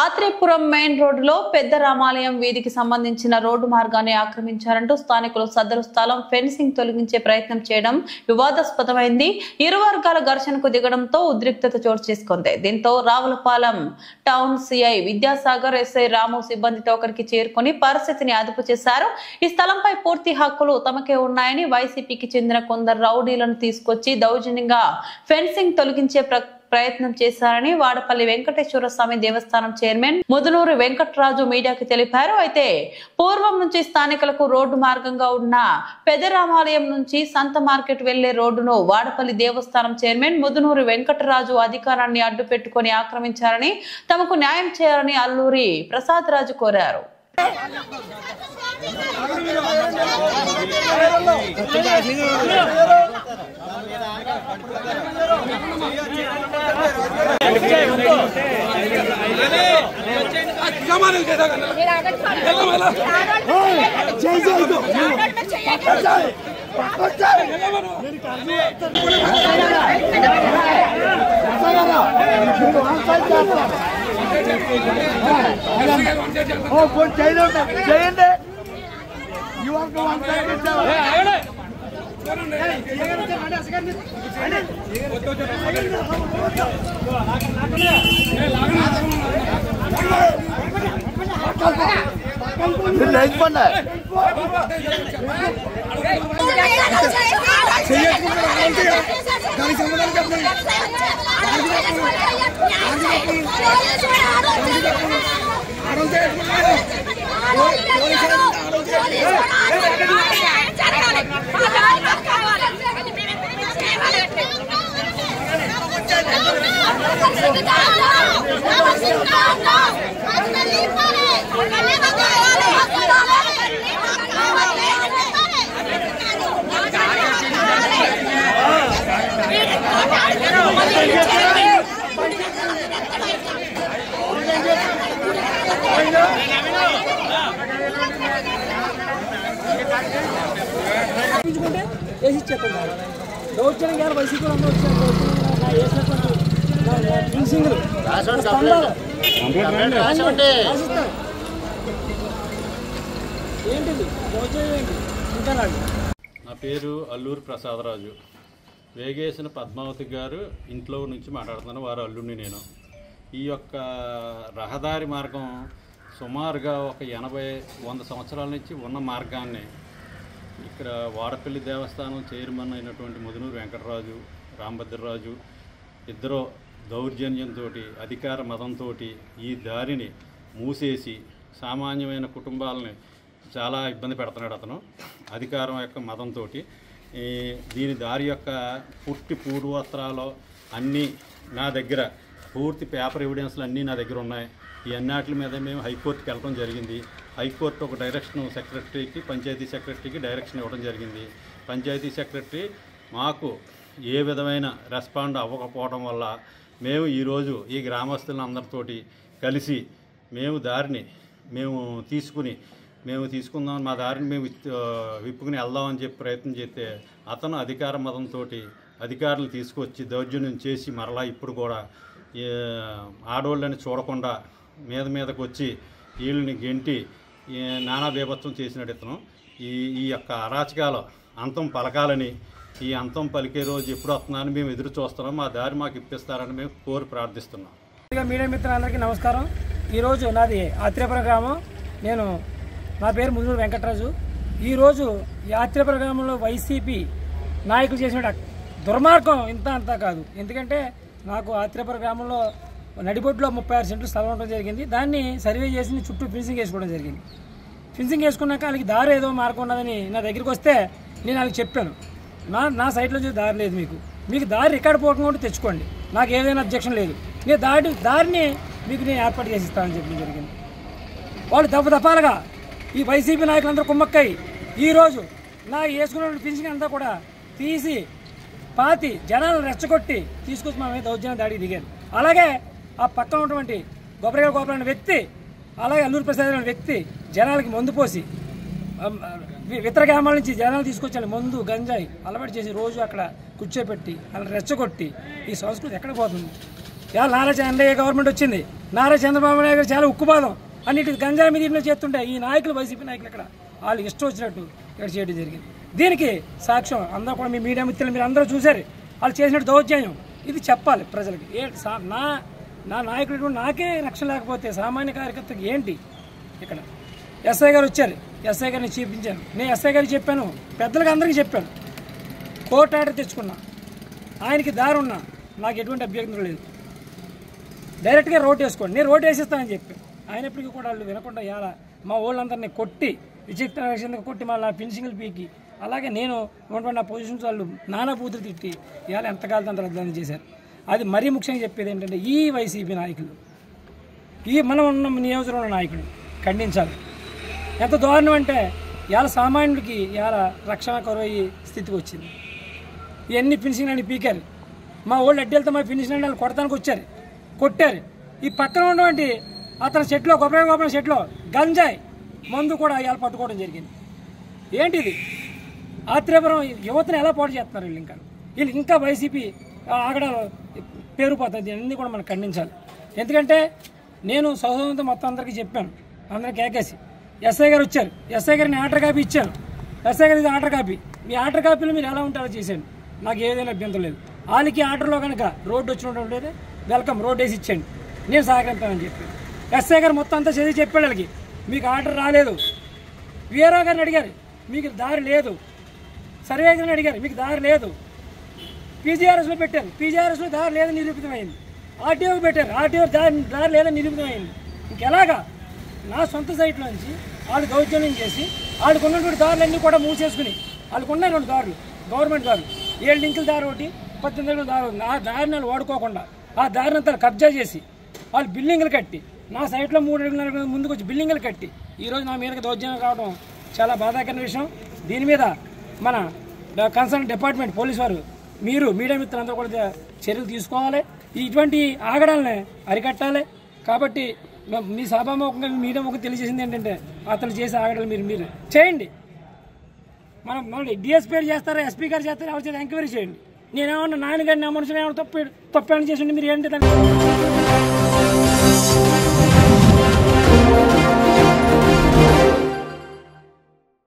Atreyapuram main రోడ్డులో పెద్ద రామాలయం వీధికి సంబంధించిన రోడ్డు మార్గాన్ని ఆక్రమించారంటూ స్థానికులు సదరు స్థలం ఫెన్సింగ్ తొలగించే ప్రయత్నం చేయడం వివాదాస్పదమైంది. ఇరు వర్గాల ఘర్షణకు దిగడంతో ఉద్రిక్తత చోటు చేసుకుంది. దీంతో Ravulapalem town CI Vidyasagar, SI Ramu సిబ్బందితో ఒకరికి చేరుకుని పరిస్థితిని అదుపు చేశారు. ఈ స్థలంపై పూర్తి హక్కులు తమకే ఉన్నాయని వైసీపీకి చెందిన కొందరు రౌడీలను తీసుకొచ్చి దౌర్జన్యంగా ఫెన్సింగ్ తొలగించే ప్రయత్నం చేశారని వాడపల్లి వెంకటేశ్వర స్వామి దేవస్థానం చైర్మన్ ముదునూరు వెంకటరాజు మీడియాకి తెలిపారు. అయితే పూర్వం నుంచి స్థానికులకు రోడ్డు మార్గంగా ఉన్న పెదరామాలయం నుంచి సంత మార్కెట్ వెళ్లే రోడ్డును వాడపల్లి దేవస్థానం చైర్మన్ ముదునూరు వెంకటరాజు అధికారాన్ని అడ్డు పెట్టుకుని ఆక్రమించారని, తమకు న్యాయం చేయాలని అల్లూరి ప్రసాద్ రాజు కోరారు. దౌర్జన్యం వైసీపీ నా పేరు అల్లూరి ప్రసాద్ రాజు. వేగేసిన పద్మావతి గారు ఇంట్లో నుంచి మాట్లాడుతున్నాను. వారు అల్లుడిని నేను. ఈ యొక్క రహదారి మార్గం సుమారుగా ఒక 80-100 సంవత్సరాల నుంచి ఉన్న మార్గాన్ని ఇక్కడ వాడపల్లి దేవస్థానం చైర్మన్ అయినటువంటి ముదునూరు వెంకటరాజు, రాంభద్రరాజు ఇద్దరు దౌర్జన్యంతో, అధికార మతంతో ఈ దారిని మూసేసి సామాన్యమైన కుటుంబాలని చాలా ఇబ్బంది పెడుతున్నాడు అతను. అధికారం యొక్క మతంతో దీని దారి యొక్క పూర్తి పూర్వోత్తరాలు అన్నీ నా దగ్గర, పూర్తి పేపర్ ఎవిడెన్స్లు అన్నీ నా దగ్గర ఉన్నాయి. ఈ అన్నిటి మీద మేము హైకోర్టుకి వెళ్ళడం జరిగింది. హైకోర్టు ఒక డైరెక్షన్ సెక్రటరీకి, పంచాయతీ సెక్రటరీకి డైరెక్షన్ ఇవ్వడం జరిగింది. పంచాయతీ సెక్రటరీ మాకు ఏ విధమైన రెస్పాండ్ అవ్వకపోవడం వల్ల మేము ఈరోజు ఈ గ్రామస్తులందరితోటి కలిసి దారిని తీసుకుందాం, మా దారిని మేము విప్పుకుని వెళ్దామని చెప్పి ప్రయత్నం చేస్తే అతను అధికార మతంతో అధికారులు తీసుకొచ్చి దౌర్జన్యం చేసి మరలా ఇప్పుడు కూడా ఆడవాళ్ళని చూడకుండా మీదకు వచ్చి వీళ్ళని గెంటి నానా బీభత్సం చేసినట్టు ఇతను. ఈ యొక్క అరాచకాలు అంతం పలకాలని, ఈ అంతం పలికే రోజు ఎప్పుడు వస్తున్నారని మేము ఎదురు చూస్తున్నాం. మా దారి మాకు ఇప్పిస్తారని మేము కోరి ప్రార్థిస్తున్నాం. మీడియా మిత్రులందరికీ నమస్కారం. ఈరోజు నాది ఆత్రేపురం గ్రామం. నా పేరు ముదునూరు వెంకటరాజు. ఈరోజు ఈ ఆత్రేపురం గ్రామంలో వైసీపీ నాయకులు చేసిన దుర్మార్గం అంతా కాదు. ఎందుకంటే నాకు ఆత్రేపురం గ్రామంలో నడిబొడ్లో 36 సెంట్లు స్థలం ఉండడం జరిగింది. దాన్ని సర్వే చేసి చుట్టూ ఫెన్సింగ్ వేసుకోవడం జరిగింది. ఫెన్సింగ్ వేసుకున్నాక వాళ్ళకి దారి ఏదో మార్గం ఉన్నదని నా దగ్గరికి వస్తే నేను వాళ్ళకి చెప్పాను, నా సైట్లో దారి లేదు, మీకు దారి రికార్డు పోకుండా తెచ్చుకోండి, నాకు ఏదైనా అబ్జెక్షన్ లేదు, నేను దారిని మీకు నేను ఏర్పాటు చేసి ఇస్తానని చెప్పడం జరిగింది. వాళ్ళు దఫాలుగా ఈ వైసీపీ నాయకులందరూ కుమ్మక్కై ఈరోజు నా వేసుకున్న ఫెన్సింగ్ అంతా కూడా తీసి పాతి జనాలను రెచ్చగొట్టి తీసుకొచ్చి మా మీద దౌర్జన్యం దాడికి దిగారు. అలాగే ఆ పక్కన ఉన్నటువంటి గొప్పగా గోపాలన్న వ్యక్తి, అలాగే అల్లూరి ప్రసాద్ అనే వ్యక్తి జనాలకి మందు పోసి ఇతర గ్రామాల నుంచి జనాలు తీసుకొచ్చాను మందు గంజాయి అలవాటు చేసి రోజు అక్కడ కూర్చోపెట్టి అలా రెచ్చగొట్టి ఈ సంస్కృతి ఎక్కడ పోతుంది? ఇవాళ ఎన్డీఏ గవర్నమెంట్ వచ్చింది, నారా చంద్రబాబు నాయుడు గారు చాలా ఉక్కుపాదం అన్నిటి గంజాయి మీద చేస్తుంటే ఈ నాయకులు వైసీపీ నాయకులు ఇక్కడ వాళ్ళు ఇష్టం వచ్చినట్టు ఇక్కడ చేయడం జరిగింది. దీనికి సాక్ష్యం అందరూ కూడా మీ మీడియా మిత్రులు మీరు అందరూ చూశారు. వాళ్ళు చేసినట్టు దౌర్జన్యం ఇది చెప్పాలి ప్రజలకి. నా నాయకుడు నాకే రక్షణ లేకపోతే సామాన్య కార్యకర్తకి ఏంటి? ఇక్కడ ఎస్ఐ గారు వచ్చారు, ఎస్ఐ గారిని చూపించాను. నేను ఎస్ఐ గారికి చెప్పాను, పెద్దలకు అందరికీ చెప్పాను. కోర్టు ఆర్డర్ తెచ్చుకున్నా, ఆయనకి దారి ఉన్నా, నాకు ఎటువంటి అభ్యంతరం లేదు. డైరెక్ట్గా రోడ్ వేసుకోండి, నేను రోడ్ వేసేస్తానని చెప్పాను. అయినప్పటికీ కూడా వాళ్ళు వినకుండా ఇలా మా వాళ్ళందరినీ కొట్టి విచిత్రంగా కొట్టి మళ్ళీ నా ఫినిషింగ్లు పీకి, అలాగే నేను ఉన్నటువంటి నా పొజిషన్స్ వాళ్ళు నానా బూతులు తిట్టి ఇవాళ ఎంతకాలం అంత రద్దు చేశారు. అది మరీ ముఖ్యంగా చెప్పేది ఏంటంటే ఈ వైసీపీ నాయకులు, ఈ మనం ఉన్న నియోజకవర్గంలో నాయకులు ఖండించాలి. ఎంత దారుణం అంటే ఇవాళ సామాన్యుడికి ఇవాళ రక్షణ కొరవయ్యే స్థితికి వచ్చింది. ఇవన్నీ ఫినిషింగ్ అని పీకారు. మా వాళ్ళు అడ్డీలతో మా ఫినిషింగ్ అని వాళ్ళు కొడతానికి వచ్చారు, కొట్టారు. ఈ పక్కన ఉన్నటువంటి అతని చెట్లో కొబ్బరి చెట్లో గంజాయి మందు కూడా ఇవాళ పట్టుకోవడం జరిగింది. ఏంటిది? ఆత్రేయపురం యువతను ఎలా పాటు చేస్తున్నారు వీళ్ళు ఇంకా వైసీపీ ఆగడాలు పేరుపోతుంది. అన్నీ కూడా మనం ఖండించాలి. ఎందుకంటే నేను సౌహృదంతో మొత్తం అందరికీ చెప్పాను, అందరికీ ఏకేసి ఎస్ఐ గారు వచ్చారు, ఎస్ఐ గారిని ఆర్డర్ కాపీ ఇచ్చాను. ఎస్ఐ గారి ఆర్డర్ కాపీ, మీ ఆర్డర్ కాపీలో మీరు ఎలా ఉంటారో చేశాను, నాకు ఏదైనా అభ్యంతరం లేదు. వాళ్ళకి ఆర్డర్లో కనుక రోడ్డు వచ్చినట్టు వెల్కమ్ రోడ్ వేసి ఇచ్చేయండి, నేను సహకరిస్తానని చెప్పాను. ఎస్ఐ గారు మొత్తం అంతా చదివి చెప్పాడు వాళ్ళకి, మీకు ఆర్డర్ రాలేదు. వీఆర్ఓ గారిని అడిగారు, మీకు దారి లేదు. సర్వే గారిని అడిగారు, మీకు దారి లేదు. పీజీఆర్ఎస్లో పెట్టారు, పీజీఆర్ఎస్లో దారి లేదని నిరూపితమైంది. ఆర్టీఓకి పెట్టారు, ఆర్టీఓ దారి లేదని నిరూపితమైంది. ఇంకెలాగా నా సొంత సైట్లో నుంచి వాళ్ళు దౌర్జన్యం చేసి వాళ్ళకు ఉన్నటువంటి దారులన్నీ కూడా మూసేసుకుని, వాళ్ళకు ఉన్నాయి 2 దారులు గవర్నమెంట్ దారులు, 7 లింకుల దారి ఒకటి, 18 లింకుల దారి ఒకటి. ఆ దారిని వాళ్ళు వాడుకోకుండా ఆ దారిని అంతా కబ్జా చేసి వాళ్ళు బిల్డింగ్లు కట్టి నా సైట్లో 3 అడుగుల ముందుకు వచ్చి బిల్డింగ్లు కట్టి ఈరోజు నా మీదకి దౌర్జన్యం రావడం చాలా బాధాకరమైన విషయం. దీని మీద మన కన్సర్న్ డిపార్ట్మెంట్ పోలీసు వారు, మీరు మీడియా మిత్రులందరూ కూడా చర్యలు తీసుకోవాలి, ఇటువంటి ఆగడాలని అరికట్టాలి. కాబట్టి మీ సభాముఖంగా మీడియా ముఖం తెలియజేసింది ఏంటంటే అతను చేసే ఆగడాలు మీరు చేయండి. మనం డిఎస్పీ గారు చేస్తారా, ఎస్పీ గారు చేస్తారా, ఎవరు చేస్తే ఎంక్వైరీ చేయండి. నేనేమన్నా నాన్నగారిని ఆ మనుషులు ఏమన్నా తప్పేమని చేసి మీరు ఏంటి దాన్ని